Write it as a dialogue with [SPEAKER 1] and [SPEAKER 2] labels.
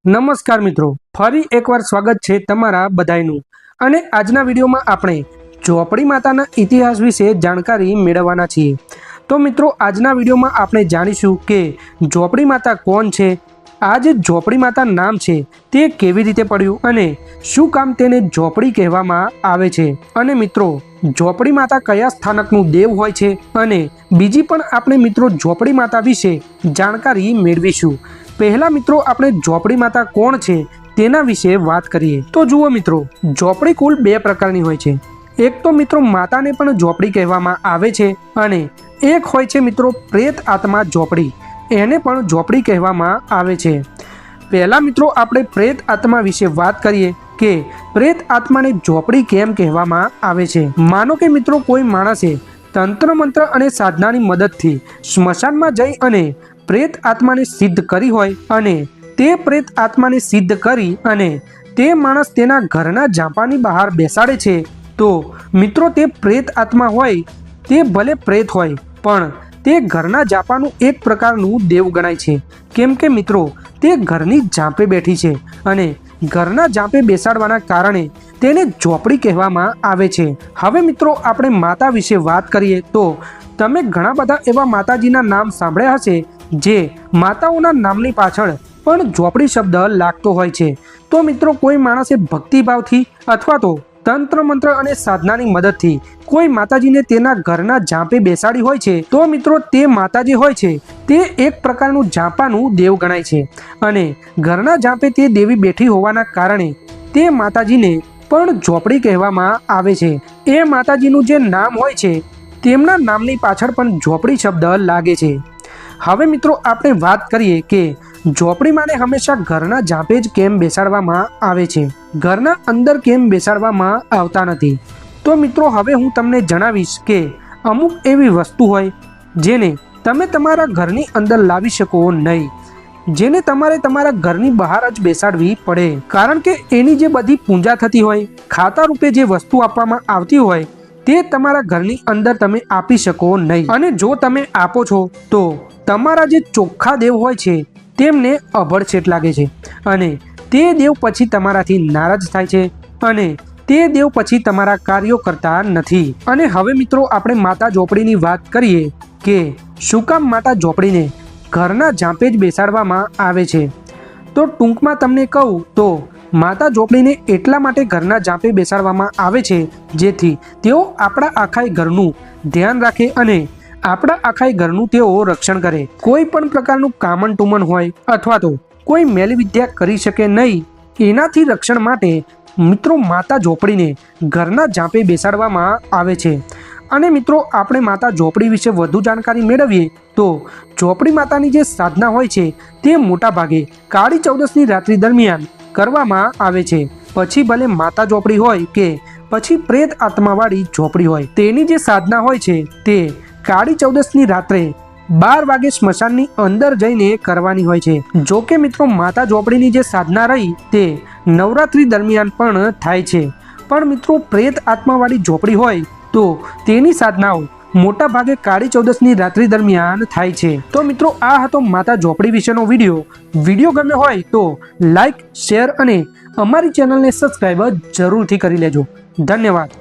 [SPEAKER 1] નમસ્કાર મિત્રો, ફરી એકવાર સ્વાગત છે તમારા બધાયનું। અને આજના વિડીયોમાં આપણે ઝોપડી માતાના ઇતિહાસ વિશે જાણકારી મેળવવાના છીએ। તો મિત્રો, આજના વિડીયોમાં આપણે જાણીશું કે ઝોપડી માતા કોણ છે, આ જે ઝોપડી માતા નામ છે તે કેવી રીતે પડ્યું અને શું કામ તેને ઝોપડી કહેવામાં આવે છે, અને મિત્રો ઝોપડી માતા કયા સ્થાનકનું દેવ હોય છે અને બીજી પણ આપણે મિત્રો ઝોપડી માતા વિશે જાણકારી મેળવીશું। પહેલા મિત્રો આપણે ઝોપડી માતા કોણ છે તેના વિશે વાત કરીએ। તો જુઓ મિત્રો, ઝોપડી કુલ બે પ્રકારની હોય છે। એક તો મિત્રો માતાને પણ ઝોપડી કહેવામાં આવે છે અને એક હોય છે મિત્રો પ્રેત આત્મા ઝોપડી, એને પણ ઝોપડી કહેવામાં આવે છે। પહેલા મિત્રો આપણે પ્રેત આત્મા વિશે વાત કરીએ કે પ્રેત આત્માને ઝોપડી કેમ કહેવામાં આવે છે। માનો કે મિત્રો કોઈ માણસે તંત્ર મંત્ર અને સાધનાની મદદથી સ્મશાનમાં જઈ અને પ્રેત આત્માને સિદ્ધ કરી હોય અને તે પ્રેત આત્માને સિદ્ધ કરી અને તે માણસ તેના ઘરના ઝાંપાની બહાર બેસાડે છે, તો મિત્રો તે પ્રેત આત્મા હોય તે ભલે પ્રેત હોય પણ તે ઘરના ઝાંપાનું એક પ્રકારનું દેવ ગણાય છે। કેમ કે મિત્રો તે ઘરની ઝાંપે બેઠી છે અને ઘરના ઝાંપે બેસાડવાના કારણે તેને ઝોપડી કહેવામાં આવે છે। હવે મિત્રો આપણે માતા વિશે વાત કરીએ તો તમે ઘણા બધા એવા માતાજીના નામ સાંભળ્યા હશે જે માતાઓના નામની પાછળ પણ ઝોપડી શબ્દ લાગતો હોય છે। તો મિત્રો કોઈ માણસે ભક્તિભાવથી અથવા તો તંત્ર મંત્ર અને સાધનાની મદદથી કોઈ માતાજીને તેના ઘરના ઝાંપે બેસાડી હોય છે, તો મિત્રો તે માતા જે હોય છે તે એક પ્રકારનું ઝાંપાનું દેવ ગણાય છે અને ઘરના ઝાંપે તે દેવી બેઠી હોવાના કારણે તે માતાજીને પણ ઝોપડી કહેવામાં આવે છે। એ માતાજીનું જે નામ હોય છે તેમના નામની પાછળ પણ ઝોપડી શબ્દ લાગે છે। હવે મિત્રો આપણે વાત કરીએ કે ઝોપડી માને હંમેશા ઘરના ઝાંપે જ કેમ બેસાડવામાં આવે છે, ઘરના અંદર કેમ બેસાડવામાં આવતા નથી। તો મિત્રો હવે હું તમને જણાવીશ કે અમુક એવી વસ્તુ હોય જેને તમે તમારા ઘરની અંદર લાવી શકો નહીં, જેને તમારે તમારા ઘરની બહાર જ બેસાડવી પડે, કારણ કે એની જે બધી પૂજા થતી હોય, ખાતા રૂપે જે વસ્તુ આપવામાં આવતી હોય તે તમારા ઘરની અંદર તમે આપી શકો નહીં। અને જો તમે આપો છો તો તમારા જે ચોખ્ખા દેવ હોય છે તેમને અભડછેટ લાગે છે અને તે દેવ પછી તમારાથી નારાજ થાય છે અને તે દેવ પછી તમારા કાર્યો કરતા નથી। અને હવે મિત્રો આપણે માતા ઝોપડીની વાત કરીએ કે શું કામ માતા ઝોપડીને ઘરના ઝાંપે જ બેસાડવામાં આવે છે। તો ટૂંકમાં તમને કહું તો માતા ઝોપડીને એટલા માટે ઘરના ઝાંપે બેસાડવામાં આવે છે જેથી તેઓ આપણા આખા ઘરનું ધ્યાન રાખે અને આપણા આખા ઘરનું તેઓ રક્ષણ કરે। કોઈ પણ પ્રકારનું કામણ ટુમણ હોય અથવા તો કોઈ મેલી વિદ્યા કરી શકે નહીં, એનાથી રક્ષણ માટે મિત્રો માતા ઝોપડીને ઘરના ઝાંપે બેસાડવામાં આવે છે। અને મિત્રો આપણે માતા ઝોપડી વિશે વધુ જાણકારી મેળવીએ તો ઝોપડી માતાની જે સાધના હોય છે તે મોટા ભાગે કાળી ચૌદસની રાત્રિ દરમિયાન કરવામાં આવે છે। પછી ભલે માતા ઝોપડી હોય કે પછી પ્રેત આત્માવાળી ઝોપડી હોય, તેની જે સાધના હોય છે તે કાળી ચૌદસની રાત્રે 12 વાગે સ્મશાનની અંદર જઈને કરવાની હોય છે। જો કે મિત્રો માતા ઝોપડીની જે સાધના રહી તે નવરાત્રિ દરમિયાન પણ થાય છે, પણ મિત્રો પ્રેત આત્માવાળી ઝોપડી હોય તો તેની સાધનાઓ મોટા ભાગે કાળી ચૌદસની રાત્રિ દરમિયાન થાય છે। તો મિત્રો આ હતો માતા ઝોપડી વિશેનો વિડીયો ગમ્યો હોય તો લાઈક, શેર અને અમારી ચેનલને સબસ્ક્રાઈબ જરૂરથી કરી લેજો। ધન્યવાદ।